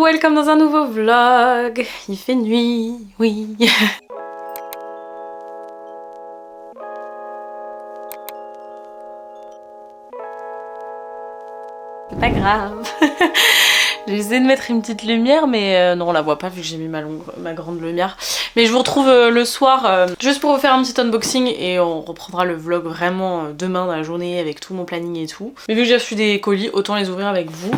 welcome dans un nouveau vlog. Il fait nuit, oui. C'est pas grave. J'ai essayé de mettre une petite lumière mais non on la voit pas vu que j'ai mis ma grande lumière. Mais je vous retrouve le soir juste pour vous faire un petit unboxing et on reprendra le vlog vraiment demain dans la journée avec tout mon planning et tout. Mais vu que j'ai reçu des colis, autant les ouvrir avec vous.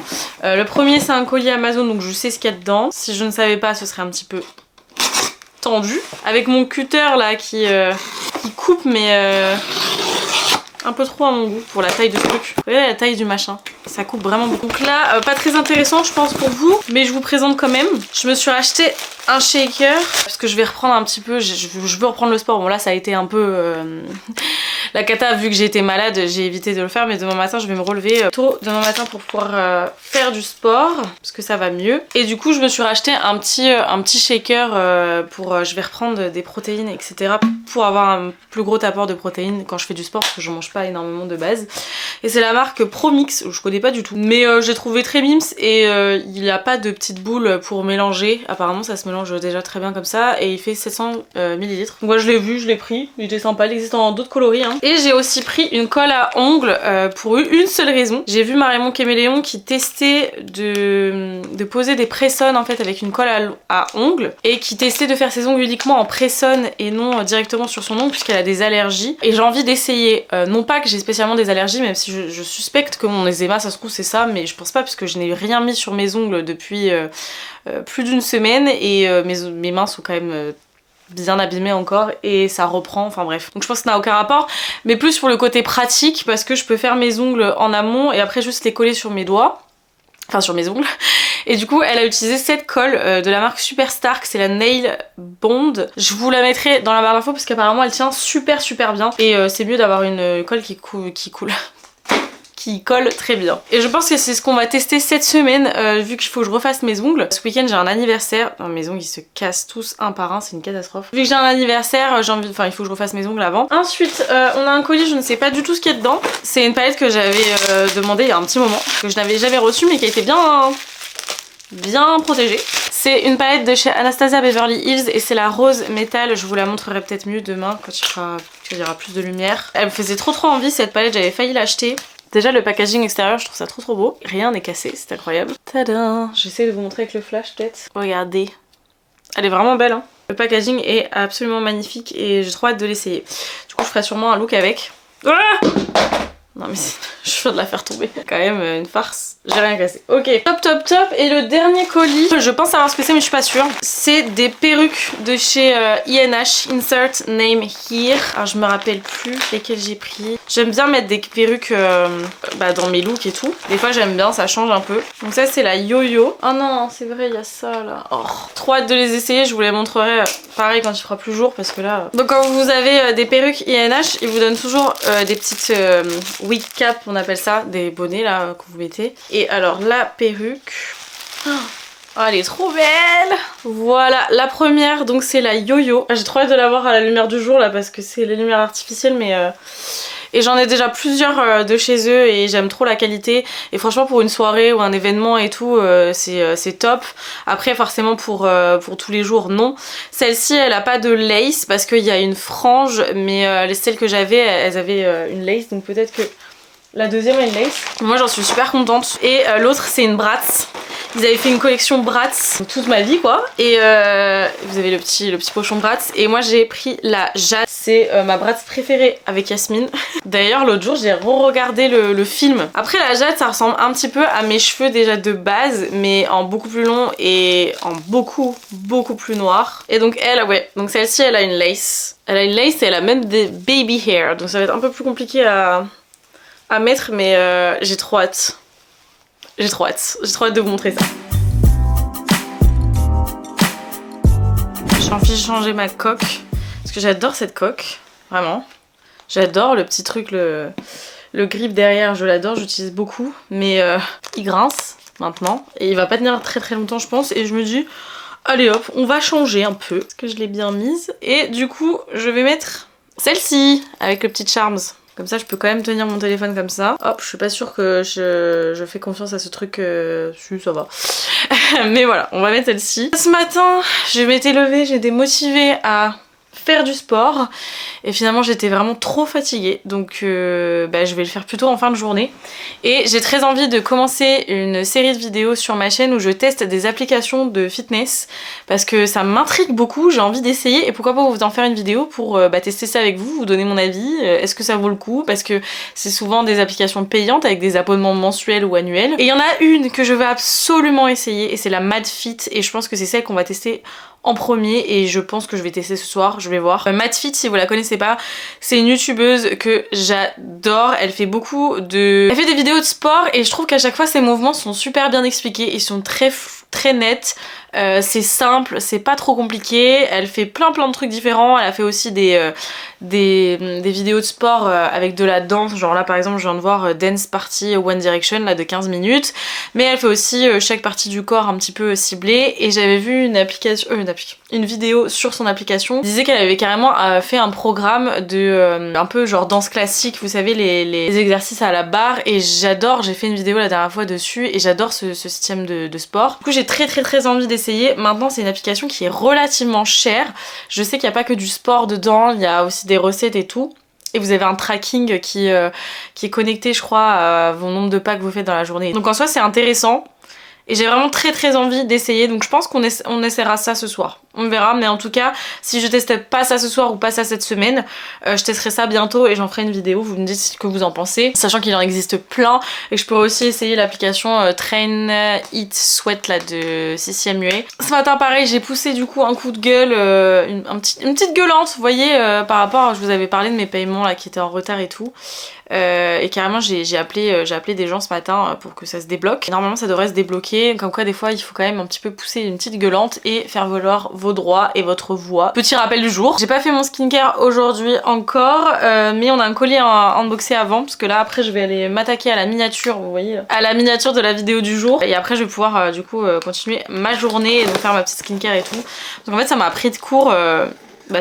Le premier c'est un colis Amazon donc je sais ce qu'il y a dedans. Si je ne savais pas ce serait un petit peu tendu. Avec mon cutter là qui coupe mais un peu trop à mon goût pour la taille de ce truc. Vous voyez la taille du machin, ça coupe vraiment beaucoup. Donc là, pas très intéressant je pense pour vous, mais je vous présente quand même. Je me suis acheté un shaker parce que je vais reprendre un petit peu, je veux reprendre le sport. Bon là ça a été un peu la cata vu que j'ai été malade, j'ai évité de le faire, mais demain matin je vais me relever tôt demain matin pour pouvoir faire du sport parce que ça va mieux. Et du coup je me suis racheté un petit shaker pour je vais reprendre des protéines etc. pour avoir un plus gros apport de protéines quand je fais du sport parce que je mange pas énormément de base. Et c'est la marque Promix, je connais pas du tout, mais j'ai trouvé très mims et il n'y a pas de petites boules pour mélanger. Apparemment ça se mélange déjà très bien comme ça et il fait 700 ml. Donc moi je l'ai vu, je l'ai pris, il était sympa, il existe en d'autres coloris hein. Et j'ai aussi pris une colle à ongles pour une seule raison. J'ai vu Marion Caméléon qui testait de poser des press-on en fait avec une colle à ongles et qui testait de faire ses ongles uniquement en press-on et non directement sur son ongle puisqu'elle a des allergies. Et j'ai envie d'essayer, non pas que j'ai spécialement des allergies même si je suspecte que mon eczéma ça se trouve c'est ça, mais je pense pas parce que je n'ai rien mis sur mes ongles depuis plus d'une semaine et mes mains sont quand même bien abîmées encore et ça reprend, enfin bref. Donc je pense que ça n'a aucun rapport, mais plus pour le côté pratique parce que je peux faire mes ongles en amont et après juste les coller sur mes doigts. Enfin sur mes ongles. Et du coup elle a utilisé cette colle de la marque Super Stark, c'est la Nail Bond. Je vous la mettrai dans la barre d'infos parce qu'apparemment elle tient super bien. Et c'est mieux d'avoir une colle qui coule. Qui colle très bien. Et je pense que c'est ce qu'on va tester cette semaine vu qu'il faut que je refasse mes ongles. Ce week-end j'ai un anniversaire. Non, mes ongles ils se cassent tous un par un, c'est une catastrophe. Vu que j'ai un anniversaire, il faut que je refasse mes ongles avant. Ensuite on a un colis, je ne sais pas du tout ce qu'il y a dedans. C'est une palette que j'avais demandé il y a un petit moment, que je n'avais jamais reçue mais qui a été bien protégée. C'est une palette de chez Anastasia Beverly Hills et c'est la rose métal. Je vous la montrerai peut-être mieux demain quand il y aura plus de lumière. Elle me faisait trop envie cette palette, j'avais failli l'acheter. Déjà le packaging extérieur je trouve ça trop beau. Rien n'est cassé, c'est incroyable. Tadam! J'essaie de vous montrer avec le flash peut-être. Regardez. Elle est vraiment belle hein. Le packaging est absolument magnifique et j'ai trop hâte de l'essayer. Du coup je ferai sûrement un look avec. Ah! Non mais je viens de la faire tomber. Quand même une farce. J'ai rien cassé. Ok, top. Et le dernier colis, je pense savoir ce que c'est mais je suis pas sûre. C'est des perruques de chez INH, Insert Name Here. Alors je me rappelle plus lesquelles j'ai pris. J'aime bien mettre des perruques dans mes looks et tout. Des fois j'aime bien, ça change un peu. Donc ça c'est la Yo-Yo. Oh non, c'est vrai, il y a ça là. Oh, trop hâte de les essayer, je vous les montrerai pareil quand il fera plus jour parce que là... Donc quand vous avez des perruques INH, ils vous donnent toujours des petites wig cap, on appelle ça, des bonnets là que vous mettez. Et alors la perruque, oh, elle est trop belle. Voilà la première, donc c'est la Yo-Yo. J'ai trop hâte de la voir à la lumière du jour là parce que c'est les lumières artificielles mais et j'en ai déjà plusieurs de chez eux et j'aime trop la qualité. Et franchement pour une soirée ou un événement et tout c'est top. Après forcément pour tous les jours non. Celle-ci elle a pas de lace parce qu'il y a une frange mais celles que j'avais elles avaient une lace donc peut-être que la deuxième a une lace. Moi j'en suis super contente. Et l'autre c'est une Bratz. Ils avaient fait une collection Bratz toute ma vie quoi. Et vous avez le petit pochon Bratz. Et moi j'ai pris la Jade. C'est ma Bratz préférée avec Yasmine. D'ailleurs l'autre jour j'ai re-regardé le film. Après la Jade ça ressemble un petit peu à mes cheveux déjà de base. Mais en beaucoup plus long et en beaucoup plus noir. Et donc elle, ouais. Donc celle-ci elle a une lace. Elle a une lace et elle a même des baby hair. Donc ça va être un peu plus compliqué à mettre mais j'ai trop hâte. J'ai trop hâte de vous montrer ça. J'ai envie de changer ma coque parce que j'adore cette coque, vraiment. J'adore le petit truc, le grip derrière, je l'adore, j'utilise beaucoup. Mais il grince maintenant et il va pas tenir très longtemps je pense. Et je me dis, allez hop, on va changer un peu. Parce que je l'ai bien mise. Et du coup, je vais mettre celle-ci avec le petit Charms. Comme ça je peux quand même tenir mon téléphone comme ça. Hop, je suis pas sûre que je fais confiance à ce truc, si ça va. Mais voilà, on va mettre celle-ci. Ce matin, je m'étais levée, j'étais motivée à faire du sport et finalement j'étais vraiment trop fatiguée, donc je vais le faire plutôt en fin de journée. Et j'ai très envie de commencer une série de vidéos sur ma chaîne où je teste des applications de fitness parce que ça m'intrigue beaucoup, j'ai envie d'essayer et pourquoi pas vous en faire une vidéo pour tester ça avec vous donner mon avis, est-ce que ça vaut le coup, parce que c'est souvent des applications payantes avec des abonnements mensuels ou annuels. Et il y en a une que je veux absolument essayer et c'est la MadFit et je pense que c'est celle qu'on va tester en premier et je pense que je vais tester ce soir, je vais voir. MadFit, si vous la connaissez pas, c'est une youtubeuse que j'adore, elle fait elle fait des vidéos de sport et je trouve qu'à chaque fois ses mouvements sont super bien expliqués, ils sont très nets, c'est simple, c'est pas trop compliqué, elle fait plein de trucs différents, elle a fait aussi des vidéos de sport avec de la danse, genre là par exemple je viens de voir Dance Party One Direction là de 15 minutes, mais elle fait aussi chaque partie du corps un petit peu ciblée et j'avais vu une vidéo sur son application, elle disait qu'elle avait carrément fait un programme de un peu genre danse classique, vous savez les exercices à la barre et j'adore, j'ai fait une vidéo la dernière fois dessus et j'adore ce système de sport. Du coup j'ai très envie d'essayer. Maintenant c'est une application qui est relativement chère, je sais qu'il n'y a pas que du sport dedans, il y a aussi des recettes et tout. Et vous avez un tracking qui est connecté je crois à vos nombres de pas que vous faites dans la journée. Donc en soi c'est intéressant. Et j'ai vraiment très envie d'essayer, donc je pense qu'on essaiera ça ce soir. On verra, mais en tout cas, si je teste pas ça ce soir ou pas ça cette semaine, je testerai ça bientôt et j'en ferai une vidéo, vous me dites ce que vous en pensez. Sachant qu'il en existe plein et que je pourrais aussi essayer l'application Train Eat Sweat là de CCMUA. Ce matin pareil, j'ai poussé du coup un coup de gueule, une petite gueulante, vous voyez, par rapport, je vous avais parlé de mes paiements là qui étaient en retard et tout. Et carrément j'ai appelé des gens ce matin pour que ça se débloque. Et normalement ça devrait se débloquer, comme quoi des fois il faut quand même un petit peu pousser une petite gueulante et faire valoir vos droits et votre voix. Petit rappel du jour, j'ai pas fait mon skincare aujourd'hui encore, mais on a un collier à unboxer avant parce que là après je vais aller m'attaquer à la miniature, vous voyez, à la miniature de la vidéo du jour et après je vais pouvoir du coup continuer ma journée et donc faire ma petite skincare et tout. Donc en fait ça m'a pris de court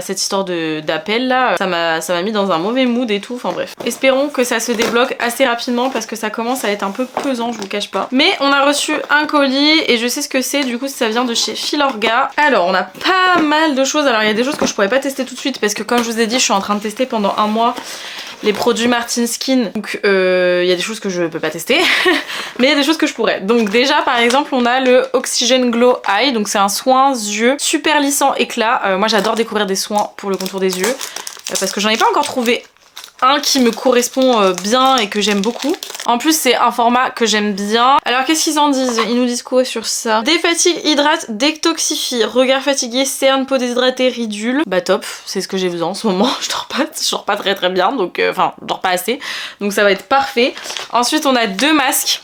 cette histoire d'appel là, ça m'a mis dans un mauvais mood et tout, enfin bref. Espérons que ça se débloque assez rapidement parce que ça commence à être un peu pesant, je vous cache pas. Mais on a reçu un colis et je sais ce que c'est, du coup ça vient de chez Filorga. Alors on a pas mal de choses, alors il y a des choses que je pourrais pas tester tout de suite parce que comme je vous ai dit je suis en train de tester pendant un mois les produits Martin Skin, donc il y a des choses que je peux pas tester mais il y a des choses que je pourrais. Donc déjà par exemple on a le Oxygen Glow Eye, donc c'est un soin yeux super lissant éclat. Moi j'adore découvrir des soins pour le contour des yeux parce que j'en ai pas encore trouvé un qui me correspond bien et que j'aime beaucoup. En plus c'est un format que j'aime bien. Alors qu'est-ce qu'ils en disent? Ils nous disent quoi sur ça? Défatigue, hydrate, détoxifie, regard fatigué, cerne, peau déshydratée, ridule. Bah top, c'est ce que j'ai besoin en ce moment. Je dors pas très bien, donc enfin je dors pas assez, donc ça va être parfait. Ensuite on a deux masques.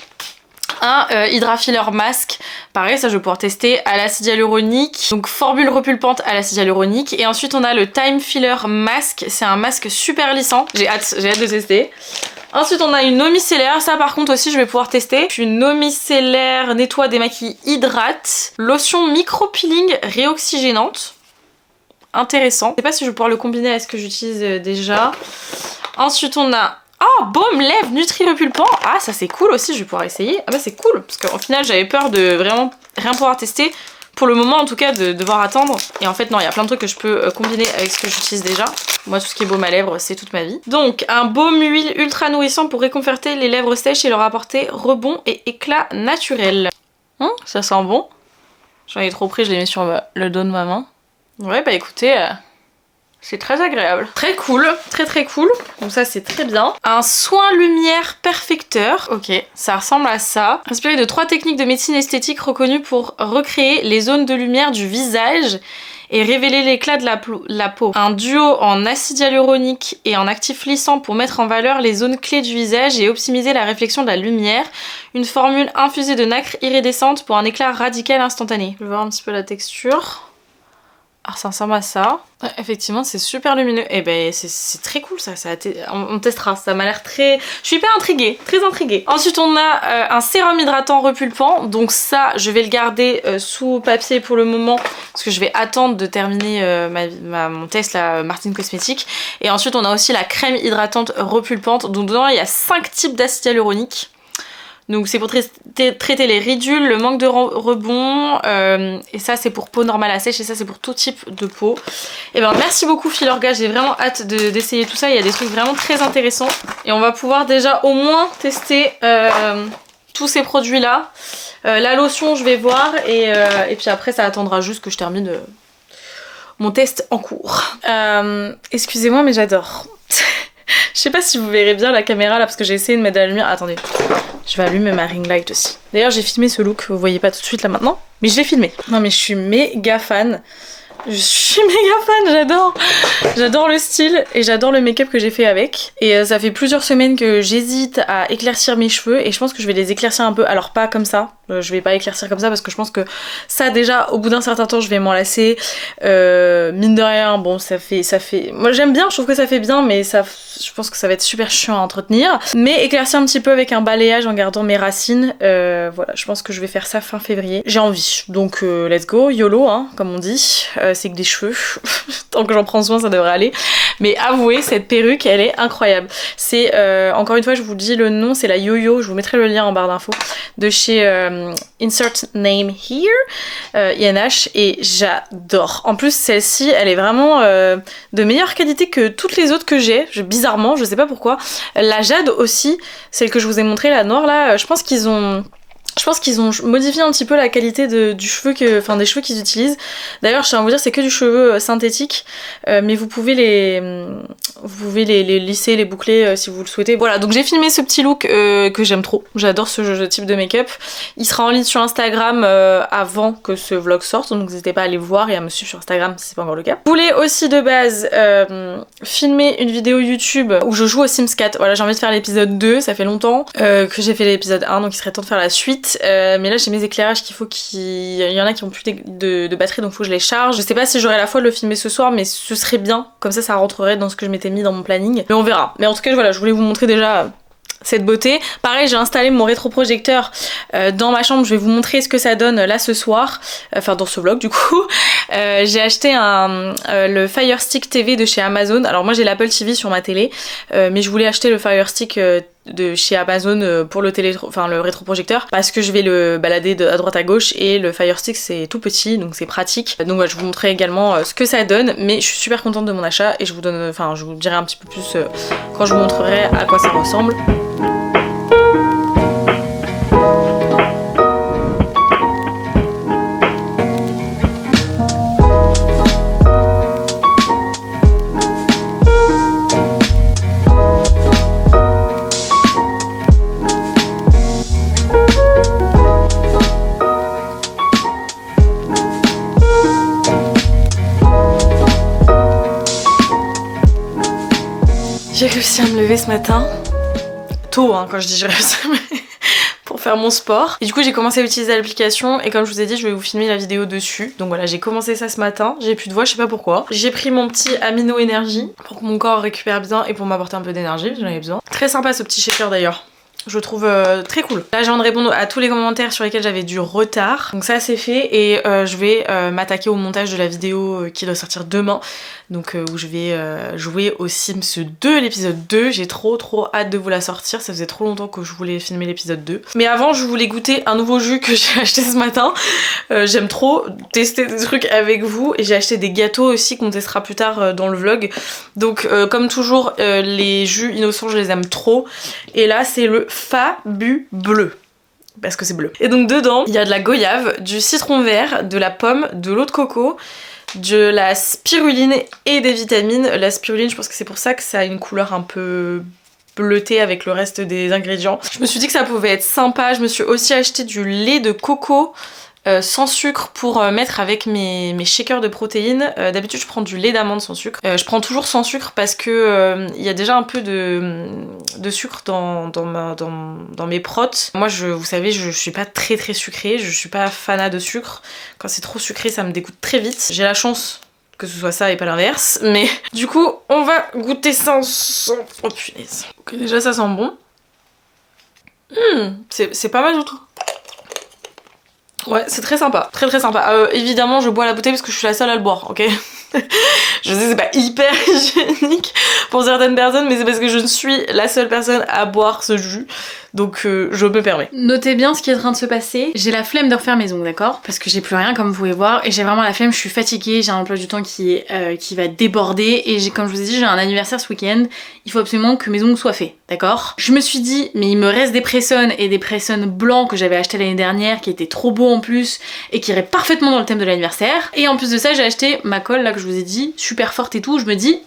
Un Hydra Filler Mask, pareil ça je vais pouvoir tester à l'acide hyaluronique, donc formule repulpante à l'acide hyaluronique. Et ensuite on a le Time Filler Mask, c'est un masque super lissant, j'ai hâte de tester. Ensuite on a une eau micellaire, ça par contre aussi je vais pouvoir tester. Une eau micellaire nettoie, démaquille, hydrate. Lotion micro-peeling réoxygénante, intéressant. Je sais pas si je vais pouvoir le combiner à ce que j'utilise déjà. Ensuite on a baume lèvres Nutri Repulpant. Ah ça c'est cool aussi, je vais pouvoir essayer. Ah bah c'est cool, parce qu'au final j'avais peur de vraiment rien pouvoir tester. Pour le moment en tout cas de devoir attendre. Et en fait non, il y a plein de trucs que je peux combiner avec ce que j'utilise déjà. Moi tout ce qui est baume à lèvres c'est toute ma vie. Donc un baume huile ultra nourrissant pour réconforter les lèvres sèches et leur apporter rebond et éclat naturel. Ça sent bon. J'en ai trop pris, je l'ai mis sur le dos de ma main. Ouais bah écoutez... c'est très agréable. Très cool, très cool. Donc ça c'est très bien. Un soin lumière perfecteur. Ok, ça ressemble à ça. Inspiré de 3 techniques de médecine esthétique reconnues pour recréer les zones de lumière du visage et révéler l'éclat de la peau. Un duo en acide hyaluronique et en actif lissant pour mettre en valeur les zones clés du visage et optimiser la réflexion de la lumière. Une formule infusée de nacre iridescente pour un éclat radical instantané. Je vais voir un petit peu la texture. ça ressemble à ça. Ouais, effectivement, c'est super lumineux. Et ben, c'est très cool ça. On testera. Ça m'a l'air très... Je suis hyper intriguée. Très intriguée. Ensuite, on a un sérum hydratant repulpant. Donc ça, je vais le garder sous papier pour le moment. Parce que je vais attendre de terminer mon test, la Martine Cosmétique. Et ensuite, on a aussi la crème hydratante repulpante. Donc dedans, il y a 5 types d'acide hyaluronique. Donc c'est pour traiter les ridules, le manque de rebond, et ça c'est pour peau normale à sèche, et ça c'est pour tout type de peau. Et ben merci beaucoup Filorga, j'ai vraiment hâte d'essayer tout ça, il y a des trucs vraiment très intéressants. Et on va pouvoir déjà au moins tester tous ces produits là. La lotion je vais voir, et puis après ça attendra juste que je termine mon test en cours. Excusez-moi mais j'adore. Je sais pas si vous verrez bien la caméra là parce que j'ai essayé de mettre de la lumière. Attendez, je vais allumer ma ring light aussi. D'ailleurs j'ai filmé ce look, vous voyez pas tout de suite là maintenant, mais je l'ai filmé. Non mais je suis méga fan. Je suis méga fan, j'adore le style et j'adore le make-up que j'ai fait avec. Et ça fait plusieurs semaines que j'hésite à éclaircir mes cheveux et je pense que je vais les éclaircir un peu. Alors pas comme ça, je vais pas éclaircir comme ça parce que je pense que ça déjà au bout d'un certain temps je vais m'en lasser. Mine de rien, bon ça fait... Moi j'aime bien, je trouve que ça fait bien mais je pense que ça va être super chiant à entretenir. Mais éclaircir un petit peu avec un balayage en gardant mes racines, voilà, je pense que je vais faire ça fin février. J'ai envie, donc let's go, YOLO hein, comme on dit. C'est que des cheveux, tant que j'en prends soin ça devrait aller. Mais avouez, cette perruque elle est incroyable. C'est, encore une fois je vous dis le nom, c'est la Yo-Yo, je vous mettrai le lien en barre d'infos, de chez Insert Name Here, INH, et j'adore. En plus celle-ci elle est vraiment de meilleure qualité que toutes les autres que j'ai, bizarrement, je sais pas pourquoi. La Jade aussi, celle que je vous ai montrée, la noire là, je pense qu'ils ont modifié un petit peu la qualité du cheveu, des cheveux qu'ils utilisent. D'ailleurs, je tiens à vous dire, c'est que du cheveu synthétique, mais vous pouvez les lisser, les boucler si vous le souhaitez. Voilà, donc j'ai filmé ce petit look que j'aime trop. J'adore ce type de make-up. Il sera en ligne sur Instagram avant que ce vlog sorte, donc n'hésitez pas à aller voir et à me suivre sur Instagram si c'est pas encore le cas. Je voulais aussi de base filmer une vidéo YouTube où je joue aux Sims 4. Voilà, j'ai envie de faire l'épisode 2, ça fait longtemps que j'ai fait l'épisode 1, donc il serait temps de faire la suite. Mais là j'ai mes éclairages il y en a qui ont plus de batterie donc faut que je les charge. Je sais pas si j'aurai la foi de le filmer ce soir mais ce serait bien, comme ça rentrerait dans ce que je m'étais mis dans mon planning, mais on verra. Mais en tout cas voilà, je voulais vous montrer déjà cette beauté. Pareil, j'ai installé mon rétroprojecteur dans ma chambre, je vais vous montrer ce que ça donne là ce soir, enfin dans ce vlog du coup. J'ai acheté le Fire Stick TV de chez Amazon. Alors moi j'ai l'Apple TV sur ma télé, mais je voulais acheter le Fire Stick de chez Amazon pour le rétroprojecteur parce que je vais le balader à droite à gauche et le Fire Stick c'est tout petit donc c'est pratique. Donc voilà, je vous montrerai également ce que ça donne, mais je suis super contente de mon achat et je vous dirai un petit peu plus quand je vous montrerai à quoi ça ressemble. J'ai réussi à me lever ce matin, tôt hein, quand je dis j'ai réussi à me lever, pour faire mon sport. Et du coup j'ai commencé à utiliser l'application et comme je vous ai dit je vais vous filmer la vidéo dessus. Donc voilà, j'ai commencé ça ce matin, j'ai plus de voix, je sais pas pourquoi. J'ai pris mon petit Amino Énergie pour que mon corps récupère bien et pour m'apporter un peu d'énergie, parce que j'en avais besoin. Très sympa ce petit shaker d'ailleurs. Je le trouve très cool. Là j'ai envie de répondre à tous les commentaires sur lesquels j'avais du retard. Donc ça c'est fait et je vais m'attaquer au montage de la vidéo qui doit sortir demain. Donc où je vais jouer au Sims 2, l'épisode 2. J'ai trop hâte de vous la sortir. Ça faisait trop longtemps que je voulais filmer l'épisode 2. Mais avant je voulais goûter un nouveau jus que j'ai acheté ce matin. J'aime trop tester des trucs avec vous. Et j'ai acheté des gâteaux aussi qu'on testera plus tard dans le vlog. Donc comme toujours les jus innocents je les aime trop. Et là c'est le Fabu bleu. Parce que c'est bleu. Et donc dedans il y a de la goyave, du citron vert, de la pomme, de l'eau de coco, de la spiruline et des vitamines. La spiruline je pense que c'est pour ça que ça a une couleur un peu bleutée avec le reste des ingrédients. Je me suis dit que ça pouvait être sympa. Je me suis aussi acheté du lait de coco sans sucre pour mettre avec mes shakers de protéines. D'habitude je prends du lait d'amande sans sucre. Je prends toujours sans sucre parce que il y a déjà un peu de sucre dans mes protes. Moi vous savez je suis pas très sucrée, je suis pas fanat de sucre. Quand c'est trop sucré ça me dégoûte très vite. J'ai la chance que ce soit ça et pas l'inverse. Mais du coup, on va goûter ça ensemble. Oh punaise. Ok, déjà ça sent bon. C'est pas mal du tout. Ouais, c'est très sympa, très sympa. Évidemment, je bois la bouteille parce que je suis la seule à le boire, ok? Je sais, c'est pas hyper hygiénique pour certaines personnes, mais c'est parce que je ne suis la seule personne à boire ce jus. Donc je me permets. Notez bien ce qui est en train de se passer. J'ai la flemme de refaire mes ongles, d'accord? Parce que j'ai plus rien comme vous pouvez voir. Et j'ai vraiment la flemme, je suis fatiguée, j'ai un emploi du temps qui va déborder. Et comme je vous ai dit, j'ai un anniversaire ce week-end. Il faut absolument que mes ongles soient faits, d'accord? Je me suis dit, mais il me reste des press-on et des press-on blancs que j'avais acheté l'année dernière, qui étaient trop beaux en plus, et qui iraient parfaitement dans le thème de l'anniversaire. Et en plus de ça, j'ai acheté ma colle là que je vous ai dit, super forte et tout. Je me dis,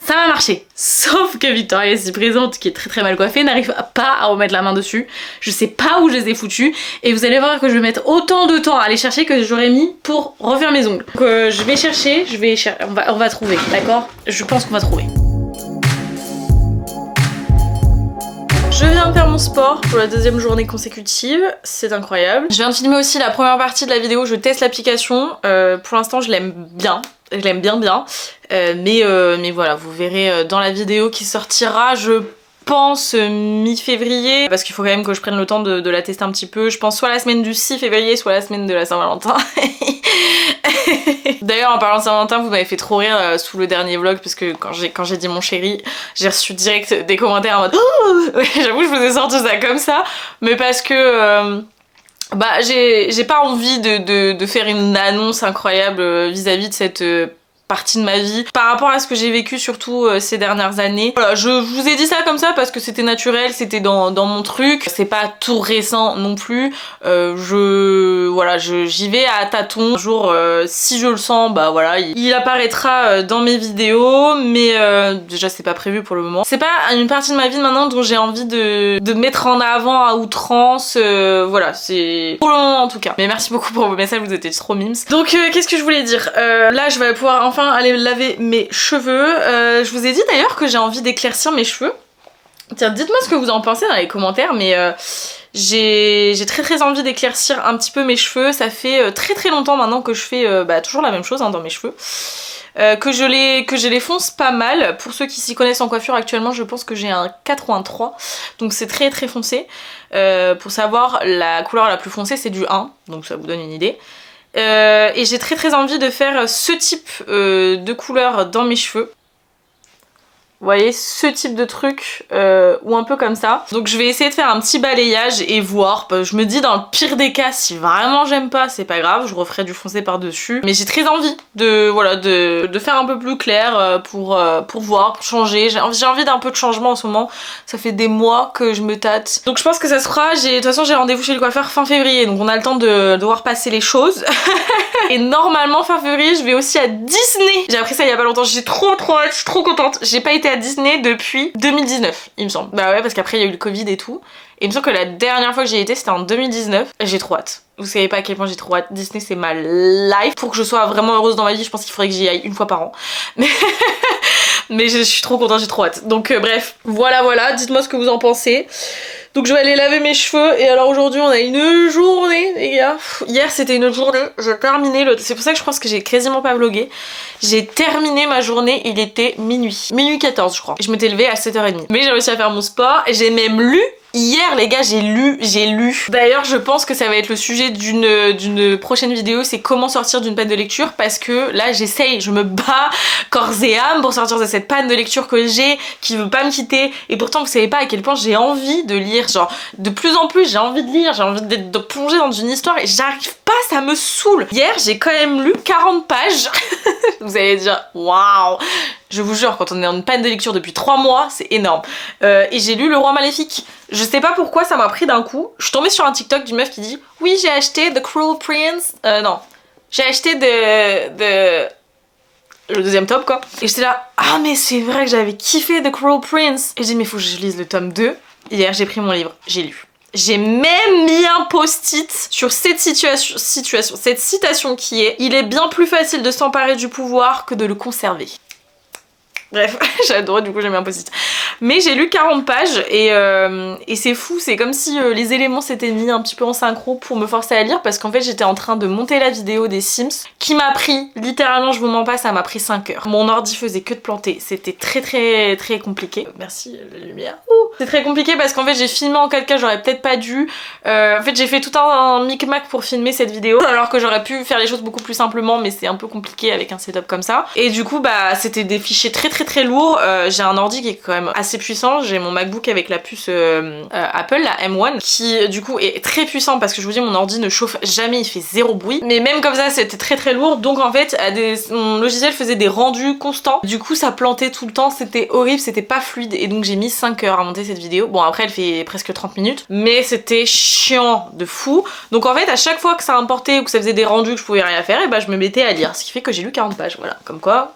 ça va marcher. Sauf que Victoria ici présente, qui est très mal coiffée, n'arrive pas à remettre la main dessus. Je sais pas où je les ai foutus. Et vous allez voir que je vais mettre autant de temps à aller chercher que j'aurais mis pour refaire mes ongles. Donc je vais chercher, on va trouver, d'accord? Je pense qu'on va trouver. Je viens de faire mon sport pour la deuxième journée consécutive, c'est incroyable. Je viens de filmer aussi la première partie de la vidéo, je teste l'application. Pour l'instant je l'aime bien. Je l'aime bien. Mais voilà, vous verrez dans la vidéo qui sortira, je pense mi-février, parce qu'il faut quand même que je prenne le temps de la tester un petit peu. Je pense soit la semaine du 6 février, soit la semaine de la Saint-Valentin. D'ailleurs, en parlant de Saint-Valentin, vous m'avez fait trop rire sous le dernier vlog, parce que quand j'ai dit mon chéri, j'ai reçu direct des commentaires en mode oh j'avoue, je vous ai sorti ça comme ça, mais parce que bah j'ai pas envie de faire une annonce incroyable vis-à-vis de cette partie de ma vie par rapport à ce que j'ai vécu surtout ces dernières années. Voilà, je vous ai dit ça comme ça parce que c'était naturel, c'était dans mon truc, c'est pas tout récent non plus. J'y vais à tâtons. Un jour, si je le sens, bah voilà, il apparaîtra dans mes vidéos, mais déjà c'est pas prévu pour le moment. C'est pas une partie de ma vie maintenant dont j'ai envie de mettre en avant à outrance. Voilà, c'est pour le moment en tout cas. Mais merci beaucoup pour vos messages, vous étiez trop mimes. Donc qu'est-ce que je voulais dire, là je vais pouvoir enfin aller laver mes cheveux. Je vous ai dit d'ailleurs que j'ai envie d'éclaircir mes cheveux. Tiens, dites-moi ce que vous en pensez dans les commentaires, mais j'ai très envie d'éclaircir un petit peu mes cheveux. Ça fait très longtemps maintenant que je fais toujours la même chose dans mes cheveux. Que je les fonce pas mal. Pour ceux qui s'y connaissent en coiffure actuellement, je pense que j'ai un 4 ou un 3, donc c'est très foncé. Pour savoir, la couleur la plus foncée c'est du 1, donc ça vous donne une idée. Et j'ai très envie de faire ce type de couleur dans mes cheveux. Vous voyez, ce type de truc, ou un peu comme ça. Donc je vais essayer de faire un petit balayage et voir. Je me dis dans le pire des cas, si vraiment j'aime pas, c'est pas grave, je referai du foncé par-dessus. Mais j'ai très envie de faire un peu plus clair pour voir, pour changer. J'ai envie d'un peu de changement en ce moment. Ça fait des mois que je me tâte. Donc je pense que ça se fera. De toute façon j'ai rendez-vous chez le coiffeur fin février, donc on a le temps de voir passer les choses. Et normalement fin février je vais aussi à Disney. J'ai appris ça il y a pas longtemps, j'ai trop hâte, je suis trop contente. J'ai pas été à Disney depuis 2019 il me semble. Bah ouais, parce qu'après il y a eu le Covid et tout. Et il me semble que la dernière fois que j'y été c'était en 2019. J'ai trop hâte. Vous savez pas à quel point j'ai trop hâte. Disney c'est ma life. Pour que je sois vraiment heureuse dans ma vie, je pense qu'il faudrait que j'y aille une fois par an. Mais je suis trop contente, j'ai trop hâte. Donc bref, voilà, dites-moi ce que vous en pensez. Donc je vais aller laver mes cheveux. Et alors aujourd'hui on a une journée les gars. Hier c'était une journée, j'ai terminé c'est pour ça que je pense que j'ai quasiment pas vlogué. J'ai terminé ma journée, il était minuit 14 je crois. Je m'étais levée à 7h30. Mais j'ai réussi à faire mon sport et j'ai même lu. Hier les gars j'ai lu. D'ailleurs je pense que ça va être le sujet d'une prochaine vidéo, c'est comment sortir d'une panne de lecture, parce que là j'essaye, je me bats corps et âme pour sortir de cette panne de lecture que j'ai, qui veut pas me quitter. Et pourtant vous savez pas à quel point j'ai envie de lire, genre de plus en plus j'ai envie de lire, j'ai envie de plonger dans une histoire et j'arrive pas, ça me saoule. Hier j'ai quand même lu 40 pages. Vous allez dire waouh. Je vous jure, quand on est en une panne de lecture depuis 3 mois, c'est énorme. Et j'ai lu Le Roi Maléfique. Je sais pas pourquoi ça m'a pris d'un coup. Je suis tombée sur un TikTok d'une meuf qui dit « Oui, j'ai acheté The Cruel Prince... non. J'ai acheté le deuxième tome, quoi. » Et j'étais là « Ah, mais c'est vrai que j'avais kiffé The Cruel Prince. » Et j'ai dit « Mais faut que je lise le tome 2. » Hier, j'ai pris mon livre, j'ai lu. J'ai même mis un post-it sur cette cette citation qui est « Il est bien plus facile de s'emparer du pouvoir que de le conserver. » Bref, j'adore, du coup j'ai mis un post-it. Mais j'ai lu 40 pages et c'est fou, c'est comme si les éléments s'étaient mis un petit peu en synchro pour me forcer à lire, parce qu'en fait j'étais en train de monter la vidéo des Sims qui m'a pris, littéralement je vous mens pas, ça m'a pris 5 heures. Mon ordi faisait que de planter, c'était très compliqué. Merci la lumière. C'est très compliqué parce qu'en fait j'ai filmé en 4K, j'aurais peut-être pas dû. En fait j'ai fait tout un micmac pour filmer cette vidéo alors que j'aurais pu faire les choses beaucoup plus simplement, mais c'est un peu compliqué avec un setup comme ça. Et du coup bah c'était des fichiers très lourds. J'ai un ordi qui est quand même assez puissant, j'ai mon MacBook avec la puce Apple, la M1, qui du coup est très puissant parce que je vous dis mon ordi ne chauffe jamais, il fait zéro bruit. Mais même comme ça c'était très lourd, donc en fait mon logiciel faisait des rendus constants. Du coup ça plantait tout le temps, c'était horrible, c'était pas fluide et donc j'ai mis 5 heures à monter cette vidéo. Bon après elle fait presque 30 minutes, mais c'était chiant de fou. Donc en fait à chaque fois que ça importait ou que ça faisait des rendus que je pouvais rien faire, et bah je me mettais à lire, ce qui fait que j'ai lu 40 pages, voilà, comme quoi.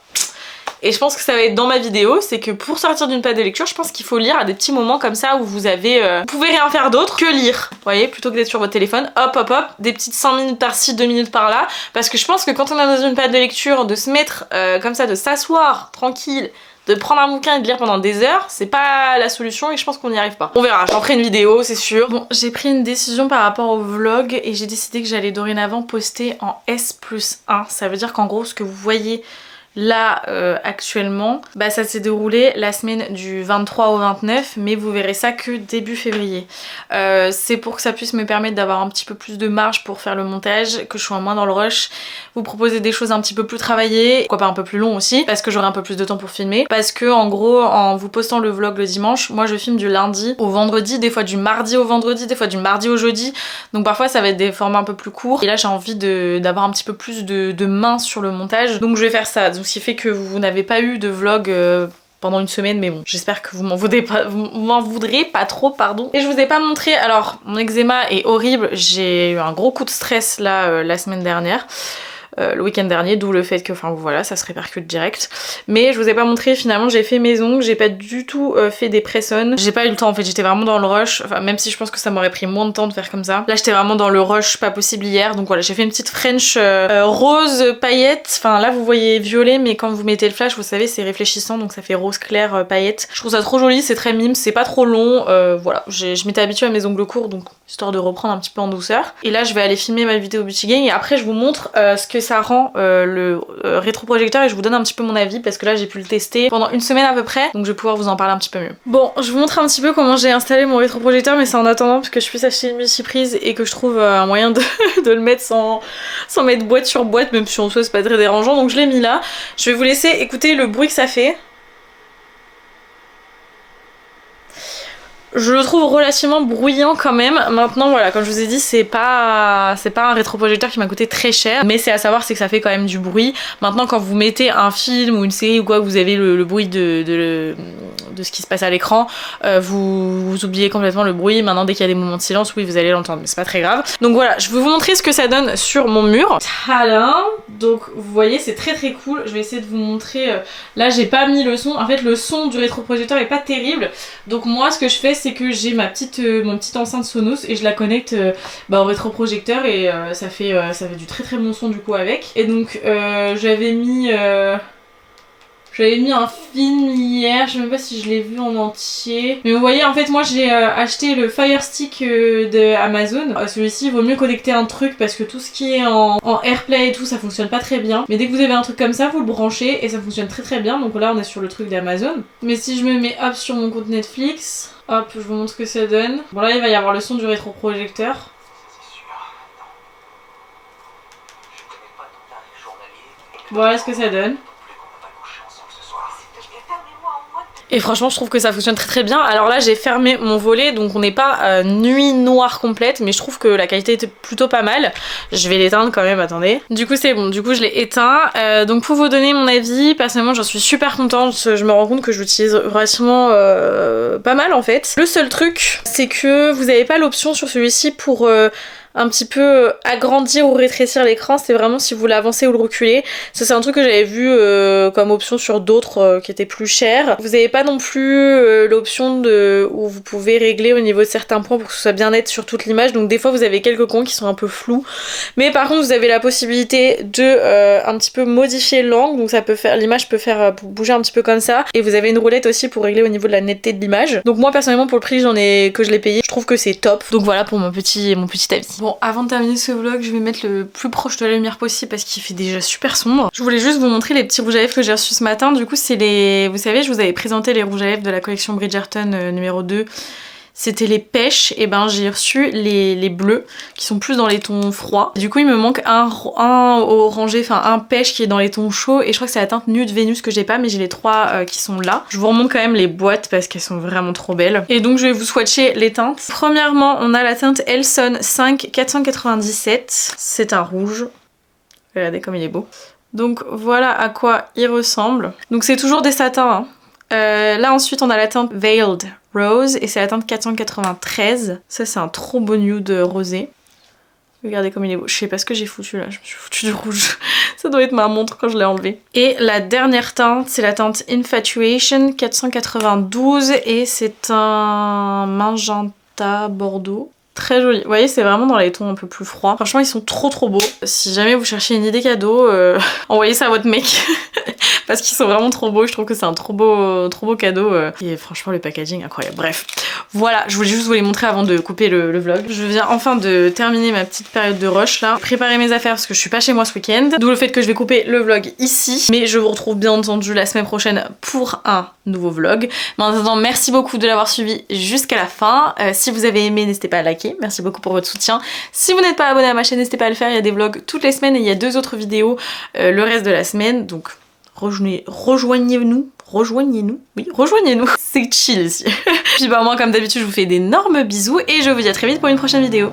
Et je pense que ça va être dans ma vidéo, c'est que pour sortir d'une page de lecture, je pense qu'il faut lire à des petits moments comme ça où vous avez, vous pouvez rien faire d'autre que lire, vous voyez, plutôt que d'être sur votre téléphone, hop, des petites 5 minutes par-ci, 2 minutes par-là, parce que je pense que quand on est dans une page de lecture, de se mettre comme ça, de s'asseoir tranquille, de prendre un bouquin et de lire pendant des heures, c'est pas la solution et je pense qu'on n'y arrive pas. On verra, j'en ferai une vidéo, c'est sûr. Bon, j'ai pris une décision par rapport au vlog et j'ai décidé que j'allais dorénavant poster en S+1. Ça veut dire qu'en gros, ce que vous voyez là actuellement, bah ça s'est déroulé la semaine du 23 au 29, mais vous verrez ça que début février. C'est pour que ça puisse me permettre d'avoir un petit peu plus de marge pour faire le montage, que je sois moins dans le rush, vous proposer des choses un petit peu plus travaillées, pourquoi pas un peu plus long aussi, parce que j'aurai un peu plus de temps pour filmer, parce que en gros en vous postant le vlog le dimanche, moi je filme du lundi au vendredi, des fois du mardi au vendredi, des fois du mardi au jeudi, donc parfois ça va être des formats un peu plus courts, et là j'ai envie d'avoir un petit peu plus de main sur le montage, donc je vais faire ça. Donc ce qui fait que vous n'avez pas eu de vlog pendant une semaine, mais bon, j'espère que vous m'en voudrez pas trop, pardon. Et je vous ai pas montré, alors mon eczéma est horrible, j'ai eu un gros coup de stress là la semaine dernière. Le week-end dernier, d'où le fait que, enfin voilà, ça se répercute direct. Mais je vous ai pas montré, finalement j'ai fait mes ongles, j'ai pas du tout fait des press-on. J'ai pas eu le temps en fait, j'étais vraiment dans le rush, enfin même si je pense que ça m'aurait pris moins de temps de faire comme ça. Là j'étais vraiment dans le rush pas possible hier, donc voilà, j'ai fait une petite French rose paillette. Enfin là vous voyez violet, mais quand vous mettez le flash, vous savez c'est réfléchissant, donc ça fait rose clair paillette. Je trouve ça trop joli, c'est très mime, c'est pas trop long, voilà. Je m'étais habituée à mes ongles courts, donc histoire de reprendre un petit peu en douceur. Et là je vais aller filmer ma vidéo Beauty Gang et après je vous montre ce que ça rend le rétroprojecteur et je vous donne un petit peu mon avis parce que là j'ai pu le tester pendant une semaine à peu près, donc je vais pouvoir vous en parler un petit peu mieux. Bon, je vous montre un petit peu comment j'ai installé mon rétroprojecteur, mais c'est en attendant parce que je puisse acheter une multiprise et que je trouve un moyen de le mettre sans mettre boîte sur boîte, même si en soi c'est pas très dérangeant, donc je l'ai mis là. Je vais vous laisser écouter le bruit que ça fait. Je le trouve relativement bruyant quand même. Maintenant voilà, comme je vous ai dit, c'est pas un rétroprojecteur qui m'a coûté très cher, mais c'est à savoir c'est que ça fait quand même du bruit. Maintenant quand vous mettez un film ou une série ou quoi, vous avez le bruit de ce qui se passe à l'écran, vous oubliez complètement le bruit. Maintenant dès qu'il y a des moments de silence, oui vous allez l'entendre, mais c'est pas très grave. Donc voilà, je vais vous montrer ce que ça donne sur mon mur. Tada. Donc vous voyez c'est très cool. Je vais essayer de vous montrer, là j'ai pas mis le son, en fait le son du rétroprojecteur est pas terrible. Donc moi ce que je fais c'est que j'ai mon petite enceinte Sonos et je la connecte au rétroprojecteur et ça fait du très bon son du coup avec. Et donc j'avais mis un film hier, je sais même pas si je l'ai vu en entier. Mais vous voyez en fait moi j'ai acheté le Fire Stick de Amazon. Celui-ci il vaut mieux connecter un truc parce que tout ce qui est en AirPlay et tout ça fonctionne pas très bien. Mais dès que vous avez un truc comme ça vous le branchez et ça fonctionne très bien. Donc là on est sur le truc d'Amazon. Mais si je me mets hop sur mon compte Netflix, hop je vous montre ce que ça donne. Bon là il va y avoir le son du rétroprojecteur. Voilà ce que ça donne. Et franchement je trouve que ça fonctionne très bien. Alors là j'ai fermé mon volet donc on n'est pas nuit noire complète, mais je trouve que la qualité était plutôt pas mal. Je vais l'éteindre quand même, attendez. Du coup c'est bon, du coup je l'ai éteint. Donc pour vous donner mon avis, personnellement j'en suis super contente. Je me rends compte que je l'utilise relativement pas mal en fait. Le seul truc c'est que vous n'avez pas l'option sur celui-ci pour un petit peu agrandir ou rétrécir l'écran, c'est vraiment si vous l'avancez ou le reculez. Ça c'est un truc que j'avais vu comme option sur d'autres qui étaient plus chers. Vous n'avez pas non plus l'option où vous pouvez régler au niveau de certains points pour que ce soit bien net sur toute l'image, donc des fois vous avez quelques coins qui sont un peu flous, mais par contre vous avez la possibilité de un petit peu modifier l'angle, donc ça peut faire, l'image peut faire bouger un petit peu comme ça, et vous avez une roulette aussi pour régler au niveau de la netteté de l'image. Donc moi personnellement pour le prix que je l'ai payé, je trouve que c'est top. Donc voilà pour mon petit avis. Bon, avant de terminer ce vlog, je vais mettre le plus proche de la lumière possible parce qu'il fait déjà super sombre. Je voulais juste vous montrer les petits rouges à lèvres que j'ai reçus ce matin. Du coup, c'est les... Vous savez, je vous avais présenté les rouges à lèvres de la collection Bridgerton numéro 2. C'était les pêches, et ben j'ai reçu les bleus qui sont plus dans les tons froids. Du coup il me manque un orangé, enfin un pêche qui est dans les tons chauds, et je crois que c'est la teinte Nude Vénus que j'ai pas, mais j'ai les trois qui sont là. Je vous remonte quand même les boîtes parce qu'elles sont vraiment trop belles. Et donc je vais vous swatcher les teintes. Premièrement on a la teinte Elson 5 497, c'est un rouge. Regardez comme il est beau. Donc voilà à quoi il ressemble. Donc c'est toujours des satins hein. Là ensuite on a la teinte Veiled Rose et c'est la teinte 493. Ça c'est un trop beau nude rosé. Regardez comme il est beau. Je sais pas ce que j'ai foutu là, je me suis foutu du rouge. Ça doit être ma montre quand je l'ai enlevé. Et la dernière teinte c'est la teinte Infatuation 492 et c'est un magenta bordeaux. Très joli. Vous voyez, c'est vraiment dans les tons un peu plus froids. Franchement, ils sont trop beaux. Si jamais vous cherchez une idée cadeau, envoyez ça à votre mec. Parce qu'ils sont vraiment trop beaux. Je trouve que c'est un trop beau cadeau. Et franchement, le packaging, incroyable. Bref, voilà. Je voulais juste vous les montrer avant de couper le vlog. Je viens enfin de terminer ma petite période de rush là. Préparer mes affaires parce que je suis pas chez moi ce week-end. D'où le fait que je vais couper le vlog ici. Mais je vous retrouve bien entendu la semaine prochaine pour un nouveau vlog. Mais en attendant, merci beaucoup de l'avoir suivi jusqu'à la fin. Si vous avez aimé, n'hésitez pas à liker. Merci beaucoup pour votre soutien. Si vous n'êtes pas abonné à ma chaîne, n'hésitez pas à le faire. Il y a des vlogs toutes les semaines et il y a 2 autres vidéos le reste de la semaine. Donc rejoignez-nous. Oui, rejoignez-nous. C'est chill ici. Puis bah moi comme d'habitude, je vous fais d'énormes bisous et je vous dis à très vite pour une prochaine vidéo.